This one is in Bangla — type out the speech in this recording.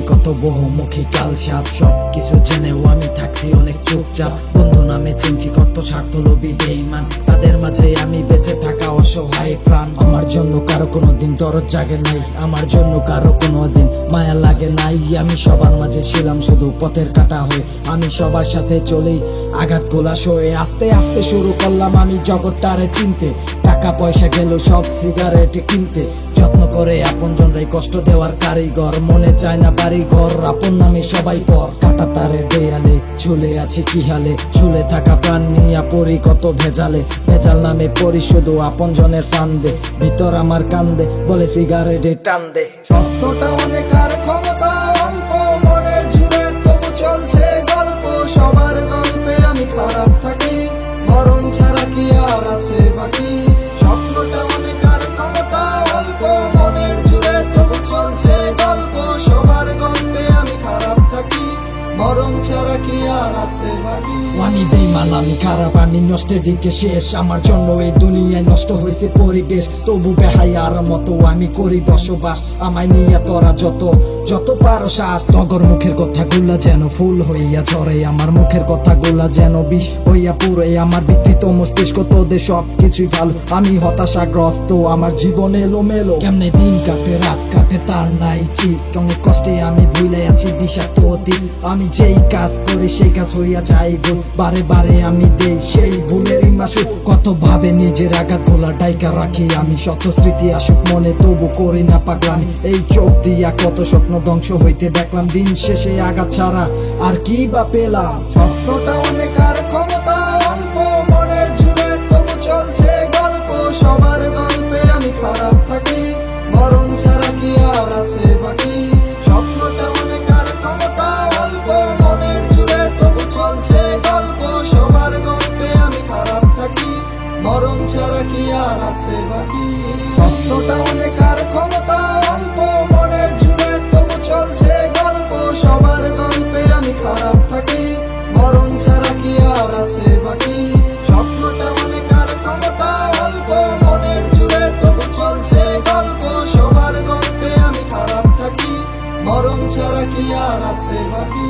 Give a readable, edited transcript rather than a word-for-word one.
কত বহুমুখী কালসাপ, সব কিছু জেনেও আমি থাকছি অনেক চুপচাপ। বন্ধু নামে চিনছি কত স্বার্থলোভী বেঈমান, তাদের মাঝে আমি বেঁচে থাকা অসহায় প্রাণ। আমার জন্য কারো কোনোদিন দরদ জাগে নাই, আমার জন্য কারো কোনোদিন মায়া লাগে নাই। আমি সবার মাঝে ছিলাম শুধু পথের কাটা হয়ে, আমি সবার সাথে চলি আঘাত গোলা সয়ে। আস্তে আস্তে শুরু করলাম আমি জগৎটারে চিনতে, টাকা পয়সা গেল সব সিগারেট কিনতে। যত্ন করে আপনজনরাই কষ্ট দেওয়ার কারিগর, মনে চায় না বাড়ি ঘর, আপন নামে সবাই পর। কাটা তারের দেয়ালে ঝুলে আছে কি হালে, ঝুলে থাকা প্রাণ নিয়া পড়ি কত ভেজালে। ভেজাল নামে পড়ি শুধু আপনজনের ফান্দে, ভিতর আমার কান্দে বলে সিগারেটে টান দে। সত্যটা অনেক আর ক্ষমতা অল্প, মনের জুড়ে তবু চলছে গল্প। সবার গল্পে আমি খারাপ থাকি, মরণ ছাড়া কি আর আছে বাকি। স্বপ্নটা অনেক আর ক্ষমতা অল্প, মনের জুড়ে তবু চলছে গল্প। সবার গল্পে আমি খারাপ থাকি, মরণ ছাড়া কি আর আছে বাকি। আমি বেঈমান, আমি খারাপ, আমি নষ্টের দিকে শেষ। আমার জন্য এই দুনিয়ায় নষ্ট হয়েছে পরিবেশ, তবু বেহায়ার মতো আমি করি বসবাস। আমায় নিয়ে তোরা যত পারো শ্বাস। তগর মুখের কথাগুলা যেন ফুল হইয়া ঝরে, আমার মুখের কথাগুলা যেন বিষ হইয়া পুরে। আমার বিকৃত মস্তিষ্ক তোদের সব কিছুই ভালো, আমি হতাশাগ্রস্ত, আমার জীবন এলোমেলো। কেমনে দিন কাটে রাত কাটে তার নাই ঠিক, অনেক কষ্টে আমি ভুলে আছি বিষাক্ত অতীত। আমি যেই কাজ করি সেই কাজ হইয়া যাই ভুল, বারে বারে আমি দেই সেই ভুলেরই মাসুল। কত ভাবে নিজের আঘাত গোলা ডাইকা রাখি আমি, শত স্মৃতি আসুক মনে তবু করি না পাগলামি। এই চোখ দিয়া কত স্বপ্ন ধ্বংস হইতে দেখলাম, দিন শেষে আঘাত ছাড়া আর কি বা পেলাম। স্বপ্নটা অনেক আর ক্ষমতা অল্প, মনের জুড়ে তবু চলছে গল্প। সবার গল্পে আমি খারাপ থাকি, মরণ ছাড়া কি আর আছে বাকি। স্বপ্নটা অনেক আর ক্ষমতা অল্প, মনের জুড়ে তবু চলছে গল্প। সবার গল্পে আমি খারাপ থাকি, মরণ ছাড়া কি আর আছে বাকি। স্বপ্নটা অনেক আর ক্ষমতা অল্প, মনের জুড়ে তবু চলছে গল্প। সবার গল্পে আমি খারাপ থাকি, মরণ ছাড়া কি আর আছে বাকি। স্বপ্নটা অনেক আর ক্ষমতা অল্প, মনের জুড়ে তবু চলছে গল্প। সবার গল্পে আমি খারাপ থাকি, মরণ ছাড়া কি আর আছে বাকি।